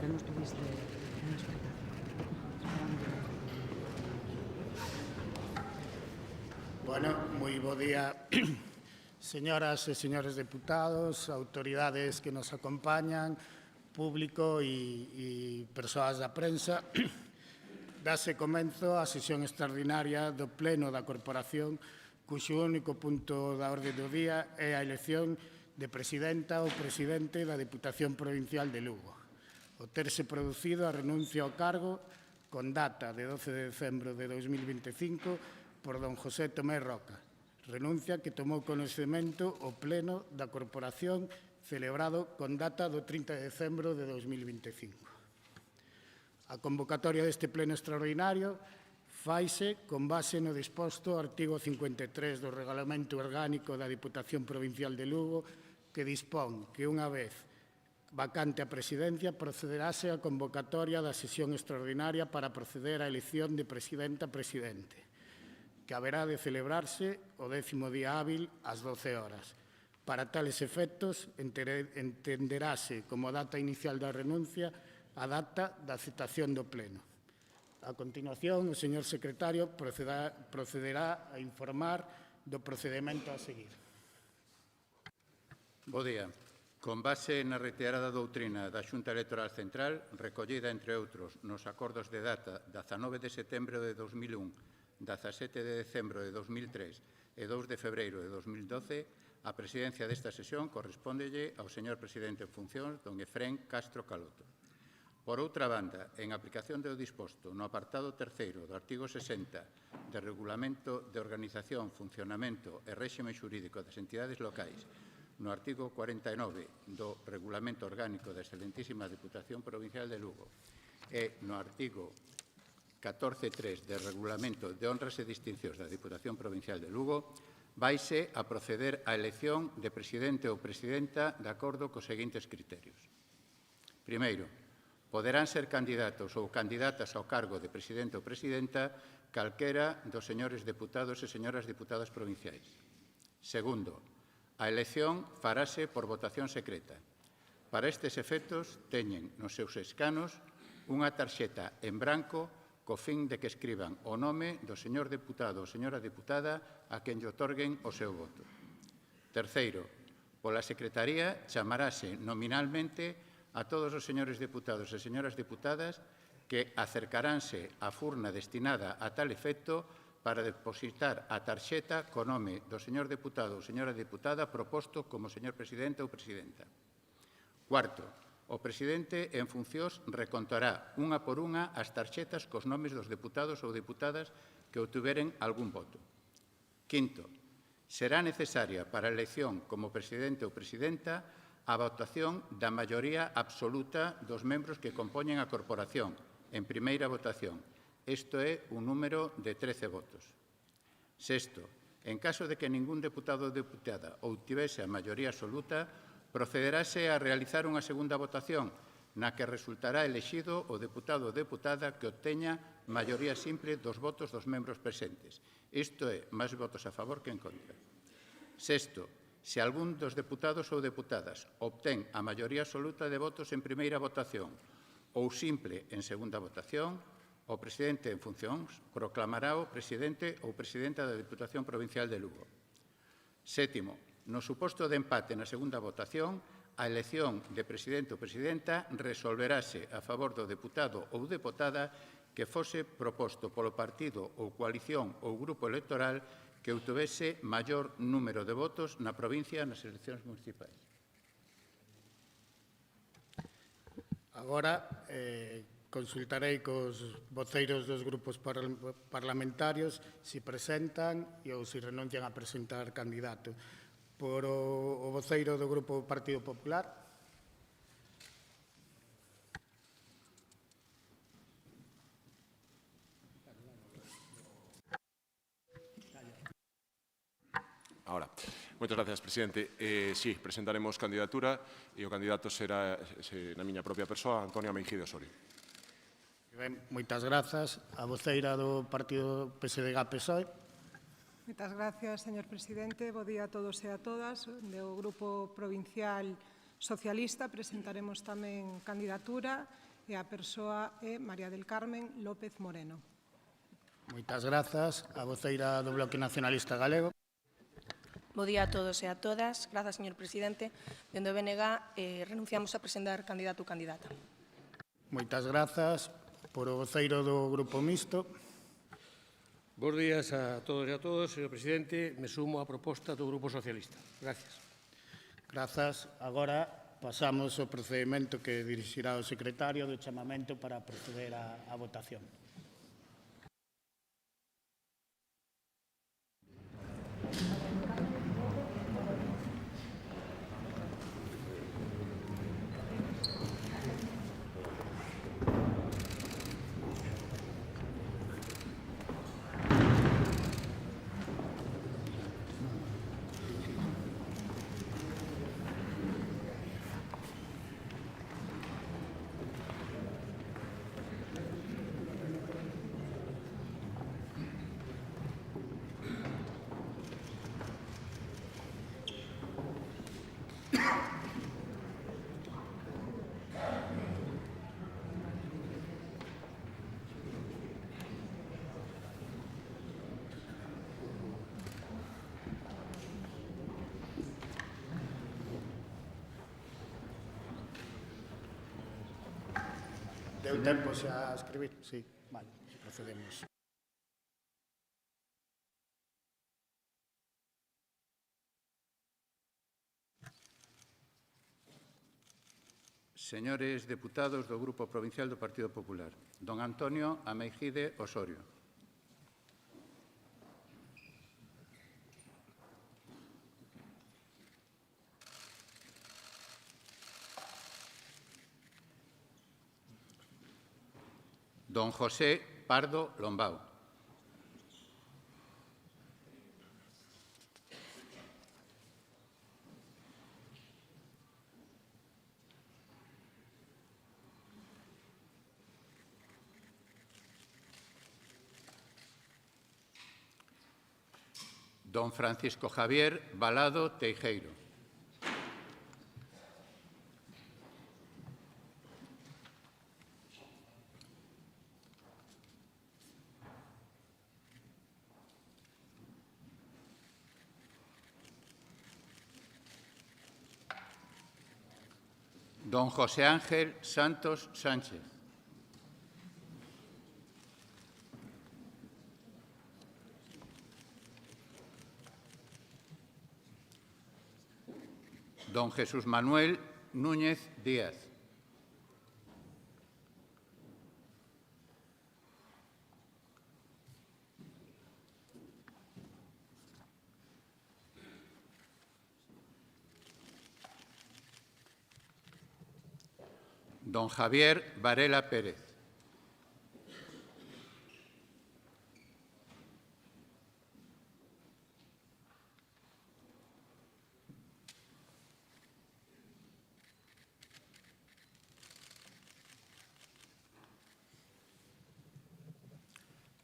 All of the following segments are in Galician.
que no estuviste en la explicación. Bueno, moi bo día, señoras e señores deputados, autoridades que nos acompañan, público e persoas da prensa. Dase comenzo a sesión extraordinaria do Pleno da Corporación, cuxo único punto da orde do día é a elección de presidenta ou presidente da Deputación Provincial de Lugo. O terse producido a renuncia ao cargo con data de 12 de decembro de 2025 por don José Tomé Roca, renuncia que tomou conhecemento o Pleno da Corporación celebrado con data do 30 de decembro de 2025. A convocatoria deste Pleno extraordinario faise con base no disposto artigo 53 do Regulamento Orgánico da Diputación Provincial de Lugo, que dispón que unha vez vacante a presidencia procederase a convocatoria da sesión extraordinaria para proceder á elección de presidenta-presidente, que haberá de celebrarse o 10º día hábil ás 12 horas. Para tales efectos, entenderase como data inicial da renuncia a data da aceptación do Pleno. A continuación, o señor secretario procederá a informar do procedimento a seguir. Bo día. Con base na reiterada doutrina da Xunta Electoral Central, recollida, entre outros, nos acordos de data 19 de setembro de 2001, 17 de decembro de 2003 e 2 de febreiro de 2012, a presidencia desta sesión correspóndelle ao señor presidente en funcións, don Efrén Castro Caloto. Por outra banda, en aplicación do disposto no apartado terceiro do artigo 60 do Regulamento de Organización, Funcionamento e Réxime Xurídico das Entidades Locais, no artigo 49 do Regulamento Orgánico da Excelentísima Diputación Provincial de Lugo e no artigo 14.3 do Regulamento de Honras e Distincións da Diputación Provincial de Lugo, vaise a proceder á elección de presidente ou presidenta de acordo cos seguintes criterios. Primeiro, poderán ser candidatos ou candidatas ao cargo de presidente ou presidenta calquera dos señores deputados e señoras deputadas provinciais. Segundo, a elección farase por votación secreta. Para estes efectos, teñen nos seus escanos unha tarxeta en branco co fin de que escriban o nome do señor deputado ou señora deputada a quen lle otorguen o seu voto. Terceiro, pola Secretaría chamarase nominalmente a todos os señores deputados e señoras deputadas que acercaránse á furna destinada a tal efecto para depositar a tarxeta co nome do señor deputado ou señora deputada proposto como señor presidente ou presidenta. Cuarto, o presidente en funcións recontará unha por unha as tarxetas cos nomes dos deputados ou deputadas que obtuveren algún voto. Quinto, será necesaria para a elección como presidente ou presidenta a votación da maioría absoluta dos membros que compoñen a corporación en primeira votación. Isto é un número de 13 votos. Sexto, en caso de que ningún deputado ou deputada obtivese a maioría absoluta, procederase a realizar unha segunda votación na que resultará elexido o deputado ou deputada que obteña maioría simple dos votos dos membros presentes. Isto é, máis votos a favor que en contra. Sexto, se algún dos deputados ou deputadas obtén a maioría absoluta de votos en primeira votación ou simple en segunda votación, o presidente en funcións proclamará o presidente ou presidenta da Diputación Provincial de Lugo. Sétimo, no suposto de empate na segunda votación, a elección de presidente ou presidenta resolverase a favor do deputado ou deputada que fose proposto polo partido ou coalición ou grupo electoral que obtuvese maior número de votos na provincia nas eleccións municipais. Agora, consultarei cos voceiros dos grupos parlamentarios se presentan ou se renuncian a presentar candidato. Por o voceiro do Grupo Partido Popular. Ahora. Moitas gracias, presidente. Sí, presentaremos candidatura e o candidato será, na miña propia persoa, Antonio Meijíde Osorio. Ben, moitas grazas. A voceira do Partido PSDG-PSOE. Moitas gracias, señor presidente. Bo día a todos e a todas. Do Grupo Provincial Socialista presentaremos tamén candidatura e a persoa é María del Carmen López Moreno. Moitas grazas. A voceira do Bloque Nacionalista Galego. Bo día a todos e a todas. Grazas, señor presidente. Dende o BNG renunciamos a presentar candidato ou candidata. Moitas grazas. Por o voceiro do Grupo Mixto. Bos días a todos e a todas. Señor presidente, me sumo á proposta do Grupo Socialista. Gracias. Grazas. Agora pasamos ao procedimento que dirixirá o secretario do chamamento para proceder á votación. Deu tempo xa a escribir? Sí, vale, procedemos. Señores deputados do Grupo Provincial do Partido Popular, don Antonio Ameijide Osorio. Don José Pardo Lombao. Don Francisco Javier Balado Teijeiro. Don José Ángel Santos Sánchez. Don Jesús Manuel Núñez Díaz. Don Javier Varela Pérez.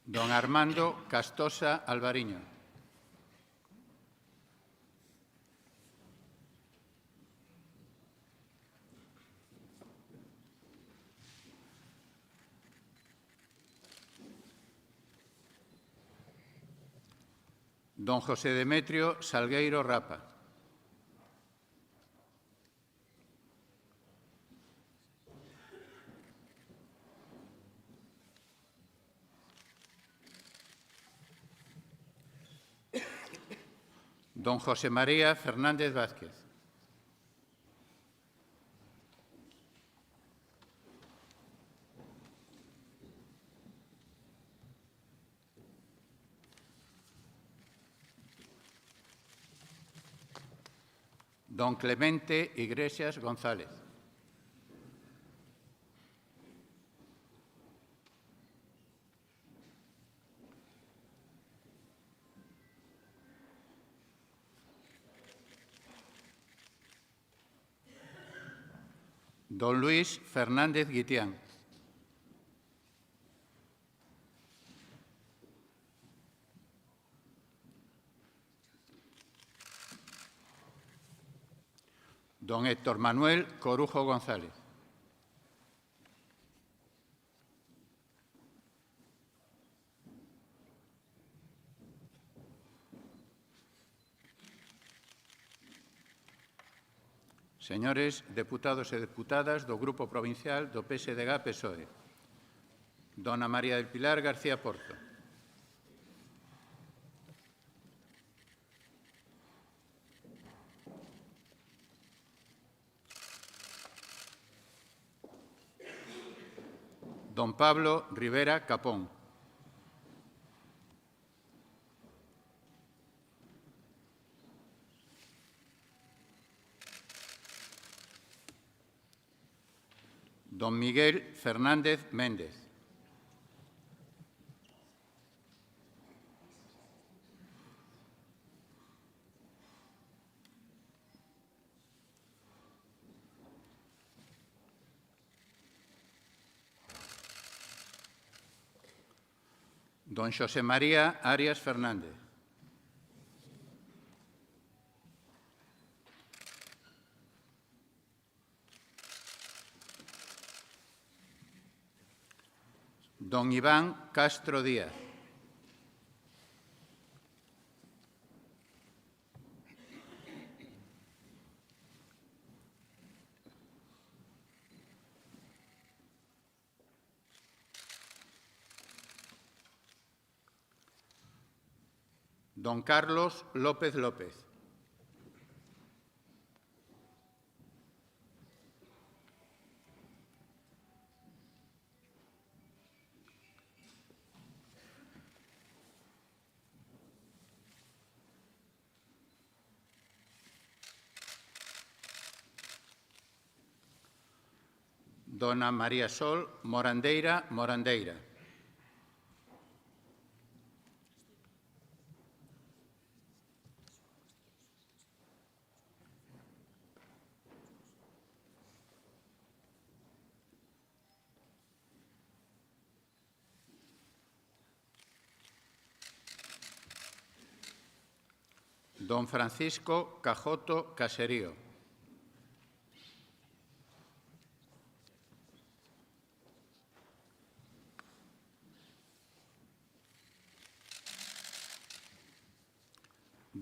Don Armando Castosa Alvariño. Don José Demetrio Salgueiro Rapa. Don José María Fernández Vázquez. Don Clemente Iglesias González. Don Luis Fernández Guitián. Don Héctor Manuel Corujo González. Señores deputados e deputadas do Grupo Provincial do PSDG-PSOE. Dona María del Pilar García Porto. Don Pablo Rivera Capón. Don Miguel Fernández Méndez. Don Xosé María Arias Fernández. Don Iván Castro Díaz. Don Carlos López López. Dona María Sol Morandeira Morandeira. Don Francisco Cajoto Caserío.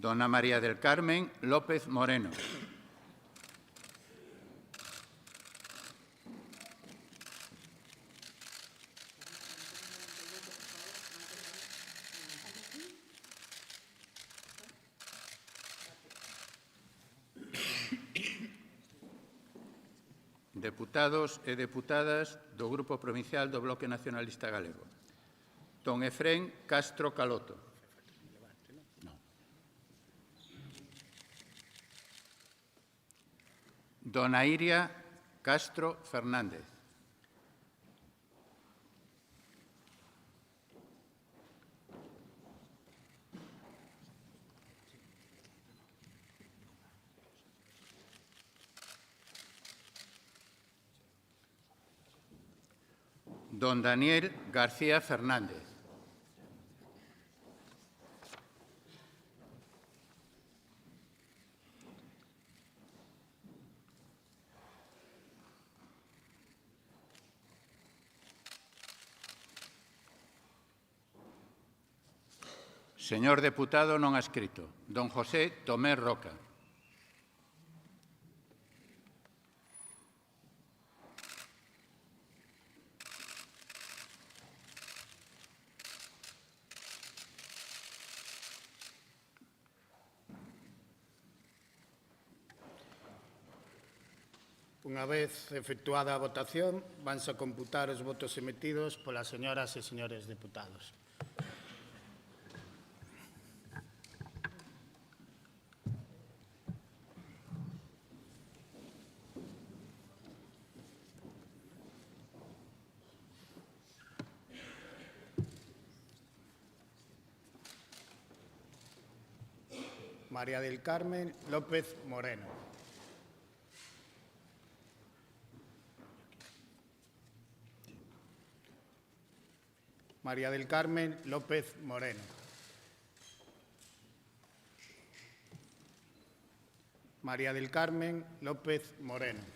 Dona María del Carmen López Moreno. Deputados e deputadas do Grupo Provincial do Bloque Nacionalista Galego. Don Efrén Castro Caloto. Dona Iria Castro Fernández. Don Daniel García Fernández. Señor deputado non adscrito, don José Tomé Roca. Unha vez efectuada a votación, vanse a computar os votos emitidos polas señoras e señores deputados. María del Carmen López Moreno. María del Carmen López Moreno. María del Carmen López Moreno.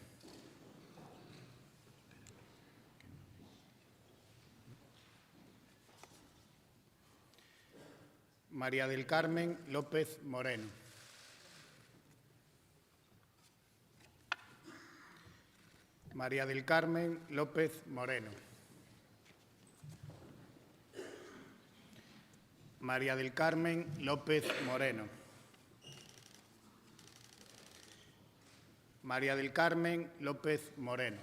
María del Carmen López Moreno. María del Carmen López Moreno. María del Carmen López Moreno. María del Carmen López Moreno.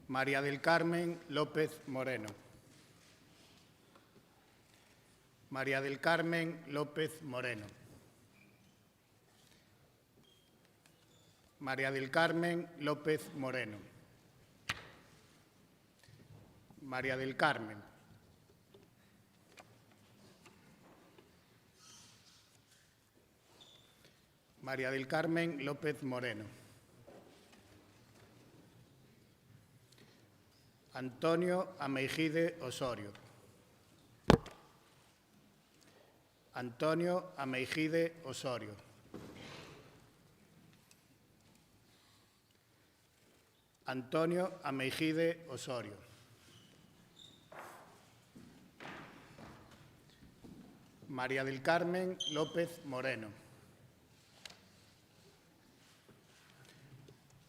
María del Carmen López Moreno. María del Carmen López Moreno. María del Carmen López Moreno. María del Carmen. María del Carmen López Moreno. Antonio Ameijide Osorio. Antonio Ameijide Osorio. Antonio Ameijide Osorio. María del Carmen López Moreno.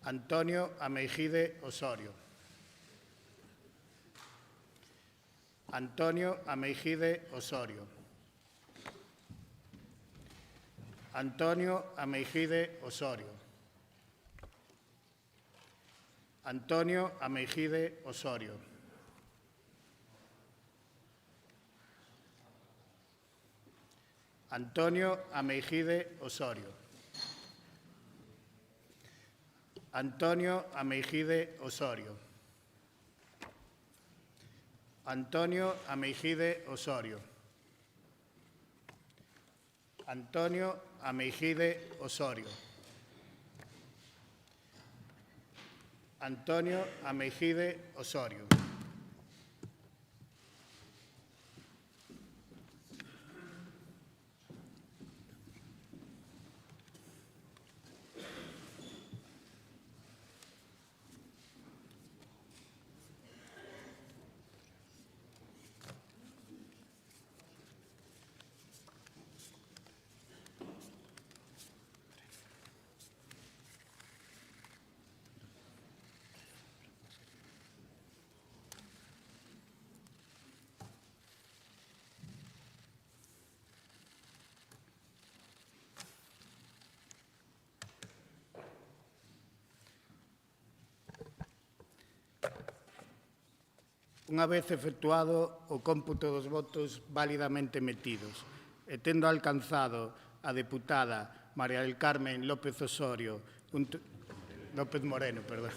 Antonio Ameijide Osorio. Antonio Ameijide Osorio. Antonio Ameijide Osorio. Antonio Ameijide Osorio. Antonio Ameijide Osorio. Antonio Ameijide Osorio. Antonio Ameijide Osorio. Antonio Ameijide Osorio. Antonio Ameijide Osorio. Unha vez efectuado o cómputo dos votos válidamente metidos e tendo alcanzado a deputada María del Carmen López Osorio, López Moreno, perdón.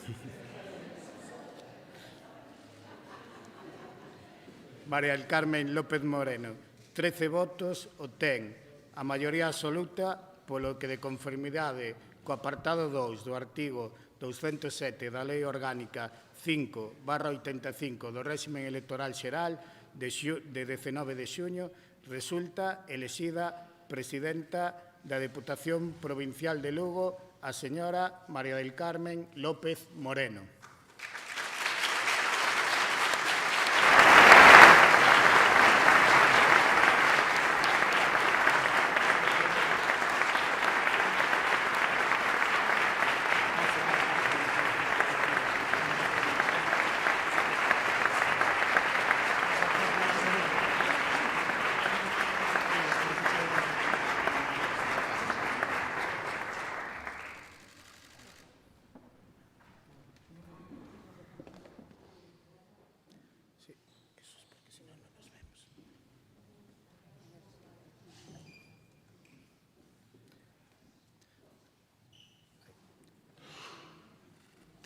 María del Carmen López Moreno, 13 votos, obtén a maioría absoluta, polo que de conformidade co apartado 2 do artigo 207 da Lei Orgánica 5/85 do réximen electoral xeral de 19 de xuño, resulta elexida presidenta da Deputación Provincial de Lugo a señora María del Carmen López Moreno.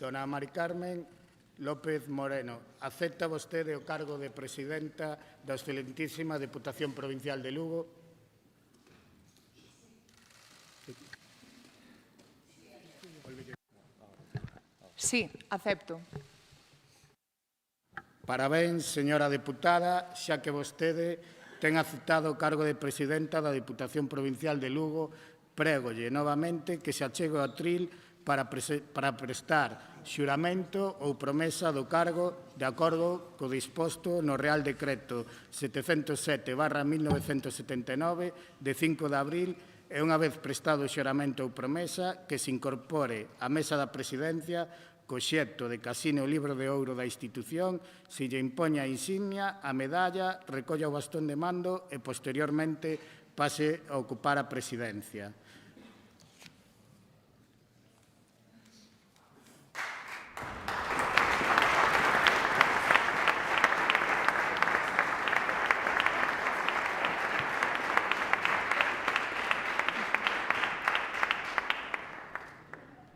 Dona Mari Carmen López Moreno, acepta vostede o cargo de presidenta da excelentísima Deputación Provincial de Lugo? Sí, acepto. Parabéns, señora deputada, xa que vostede ten aceptado o cargo de presidenta da Deputación Provincial de Lugo, prégolle novamente que se achegue ao atril para prestar xuramento ou promesa do cargo de acordo co disposto no Real Decreto 707/1979 de 5 de abril e unha vez prestado o xoramento ou promesa, que se incorpore á mesa da presidencia co xeto de que asine o libro de ouro da institución, se lle impoña a insignia, a medalla, recolla o bastón de mando e, posteriormente, pase a ocupar a presidencia.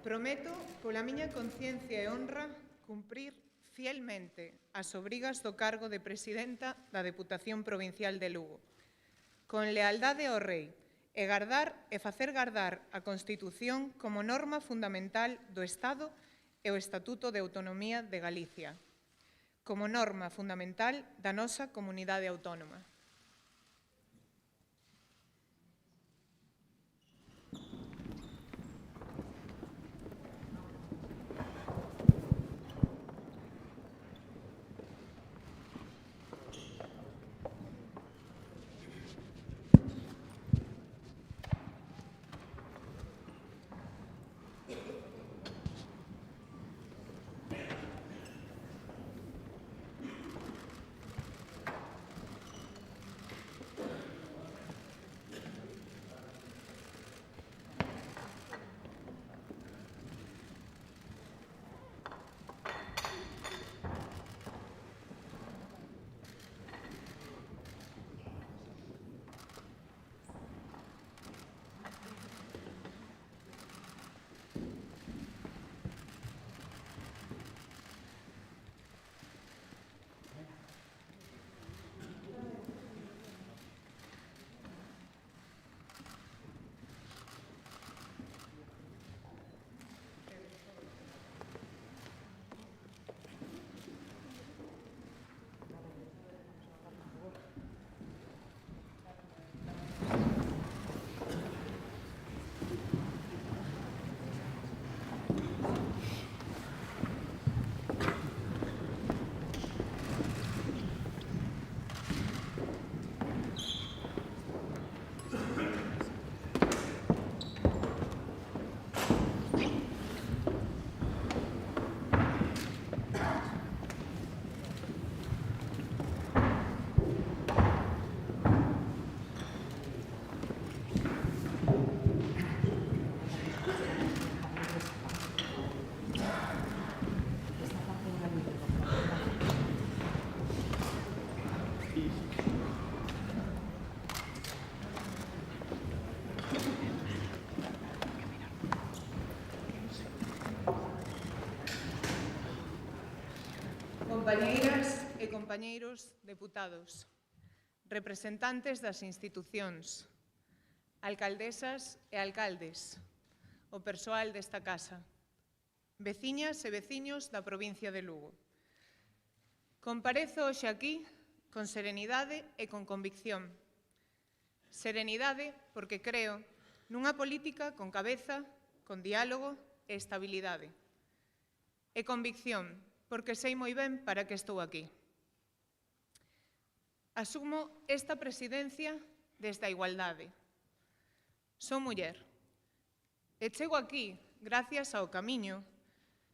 Prometo, pola miña conciencia e honra, cumprir fielmente as obrigas do cargo de presidenta da Deputación Provincial de Lugo, con lealdade ao Rei, e gardar e facer gardar a Constitución como norma fundamental do Estado e o Estatuto de Autonomía de Galicia, como norma fundamental da nosa comunidade autónoma. Compañeiras e compañeiros deputados, representantes das institucións, alcaldesas e alcaldes, o persoal desta casa, veciñas e veciños da provincia de Lugo. Comparezo hoxe aquí con serenidade e con convicción. Serenidade porque creo nunha política con cabeza, con diálogo e estabilidade. E convicción porque sei moi ben para que estou aquí. Asumo esta presidencia desde a igualdade. Son muller e chego aquí gracias ao camiño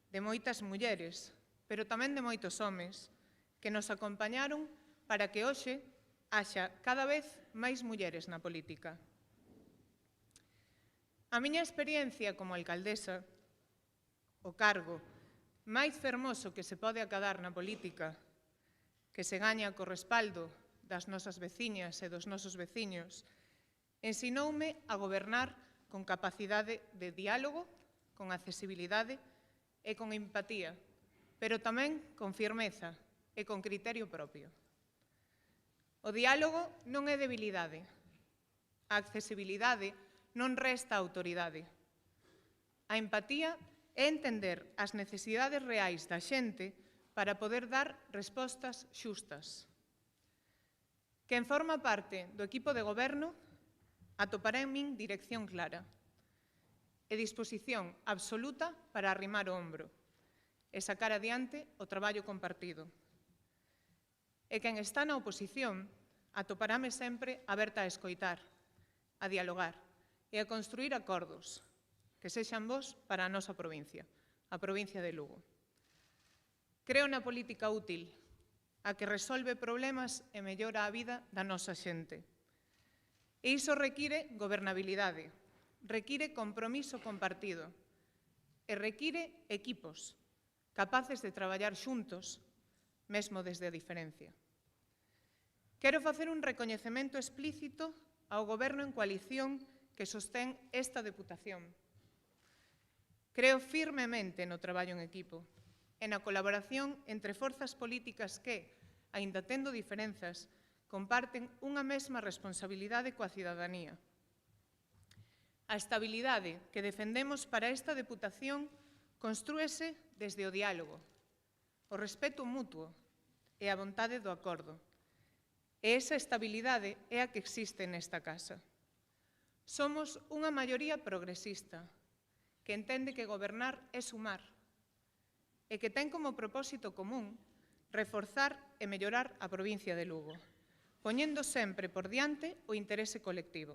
de moitas mulleres, pero tamén de moitos homes que nos acompañaron para que hoxe haxa cada vez máis mulleres na política. A miña experiencia como alcaldesa, o cargo máis fermoso que se pode acadar na política, que se gaña co respaldo das nosas veciñas e dos nosos veciños, ensinoume a gobernar con capacidade de diálogo, con accesibilidade e con empatía, pero tamén con firmeza e con criterio propio. O diálogo non é debilidade. A accesibilidade non resta autoridade. A empatía é entender as necesidades reais da xente para poder dar respostas xustas. Quen forma parte do equipo de goberno atopará en min dirección clara e disposición absoluta para arrimar o ombro e sacar adiante o traballo compartido. E quen está na oposición atoparame sempre aberta a escoitar, a dialogar e a construir acordos que sexan bons para a nosa provincia, a provincia de Lugo. Creo na política útil, a que resolve problemas e mellora a vida da nosa xente. E iso require gobernabilidade, require compromiso compartido e require equipos capaces de traballar xuntos, mesmo desde a diferencia. Quero facer un recoñecemento explícito ao Goberno en coalición que sostén esta Deputación. Creo firmemente no traballo en equipo e na colaboración entre forzas políticas que, aínda tendo diferenzas, comparten unha mesma responsabilidade coa cidadanía. A estabilidade que defendemos para esta Deputación constrúese desde o diálogo, o respeto mutuo e a vontade do acordo. E esa estabilidade é a que existe nesta casa. Somos unha maioría progresista que entende que gobernar é sumar e que ten como propósito común reforzar e mellorar a provincia de Lugo, poñendo sempre por diante o interese colectivo.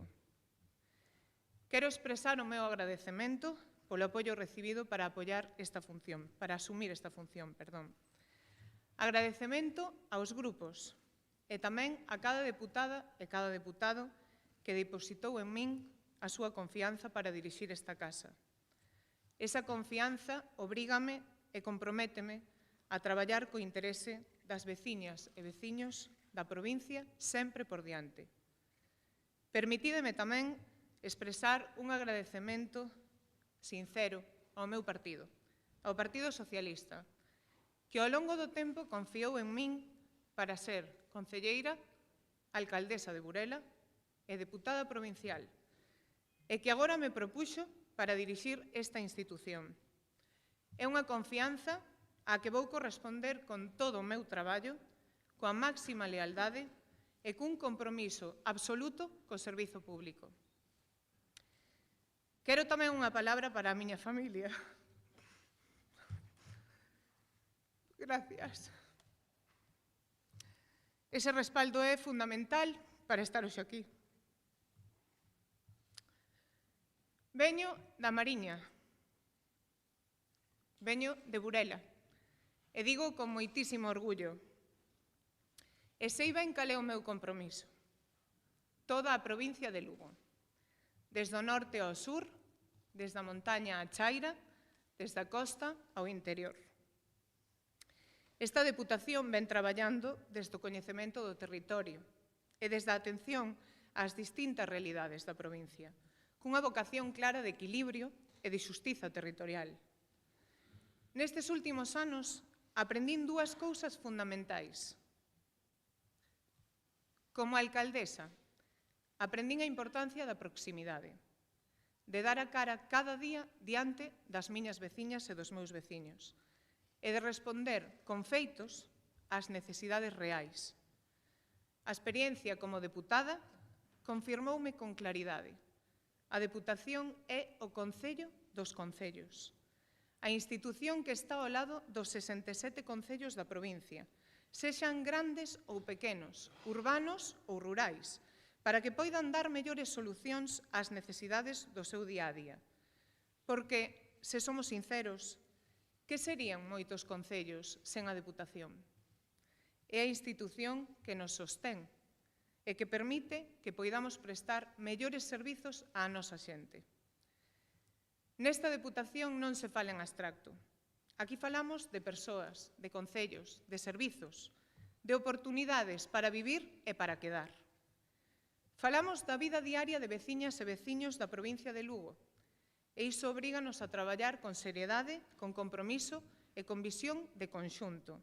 Quero expresar o meu agradecemento polo apoio recibido para asumir esta función. Agradecemento aos grupos e tamén a cada deputada e cada deputado que depositou en min a súa confianza para dirixir esta casa. Esa confianza obrígame e comprométeme a traballar co interese das veciñas e veciños da provincia sempre por diante. Permitídeme tamén expresar un agradecemento sincero ao meu partido, ao Partido Socialista, que ao longo do tempo confiou en min para ser concelleira, alcaldesa de Burela e deputada provincial, e que agora me propuxo para dirixir esta institución. É unha confianza a que vou corresponder con todo o meu traballo, coa máxima lealdade e cun compromiso absoluto co servizo público. Quero tamén unha palabra para a miña familia. Gracias. Ese respaldo é fundamental para estar hoxe aquí. Veño da Mariña, veño de Burela, e digo con moitísimo orgullo, e sei ben cal é o meu compromiso. Toda a provincia de Lugo, desde o norte ao sur, desde a montaña á chaira, desde a costa ao interior. Esta Deputación ven traballando desde o coñecemento do territorio e desde a atención ás distintas realidades da provincia, cunha vocación clara de equilibrio e de xustiza territorial. Nestes últimos anos, aprendín dúas cousas fundamentais. Como alcaldesa, aprendín a importancia da proximidade, de dar a cara cada día diante das miñas veciñas e dos meus veciños, e de responder con feitos ás necesidades reais. A experiencia como deputada confirmoume con claridade. A Deputación é o concello dos concellos, a institución que está ao lado dos 67 concellos da provincia, sexan grandes ou pequenos, urbanos ou rurais, para que poidan dar mellores solucións ás necesidades do seu día a día. Porque, se somos sinceros, que serían moitos concellos sen a Deputación? É a institución que nos sostén e que permite que poidamos prestar mellores servizos á nosa xente. Nesta Deputación non se fala en abstracto. Aquí falamos de persoas, de concellos, de servizos, de oportunidades para vivir e para quedar. Falamos da vida diaria de veciñas e veciños da provincia de Lugo, e iso obríganos a traballar con seriedade, con compromiso e con visión de conxunto.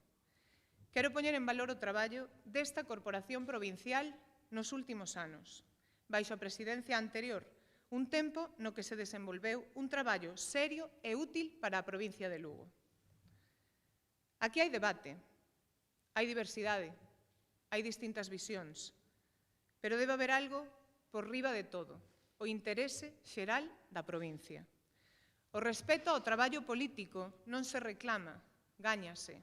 Quero poñer en valor o traballo desta Corporación Provincial nos últimos anos, baixo a presidencia anterior, un tempo no que se desenvolveu un traballo serio e útil para a provincia de Lugo. Aquí hai debate, hai diversidade, hai distintas visións, pero debe haber algo por riba de todo, o interese xeral da provincia. O respeto ao traballo político non se reclama, gáñase.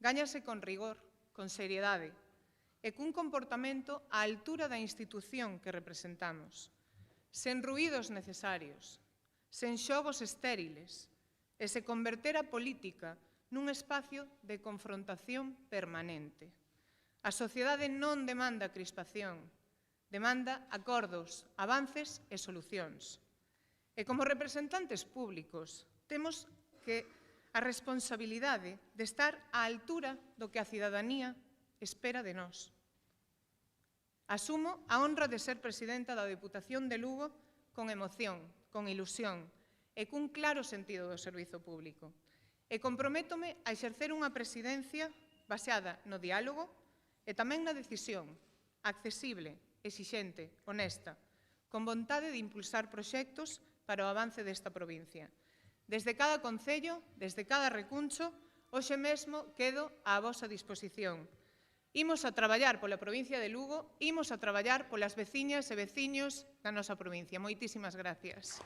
Gáñase con rigor, con seriedade e cun comportamento á altura da institución que representamos. sen ruídos necesarios, sen xogos estériles, e se converter a política nun espacio de confrontación permanente. A sociedade non demanda crispación, demanda acordos, avances e solucións. E como representantes públicos temos a responsabilidade de estar á altura do que a cidadanía espera de nós. Asumo a honra de ser presidenta da Deputación de Lugo con emoción, con ilusión e cun claro sentido do servizo público. E comprométome a exercer unha presidencia baseada no diálogo e tamén na decisión, accesible, exixente, honesta, con vontade de impulsar proxectos para o avance desta provincia. Desde cada concello, desde cada recuncho, hoxe mesmo quedo á vosa disposición. Imos a traballar pola provincia de Lugo, imos a traballar polas veciñas e veciños da nosa provincia. Moitísimas gracias.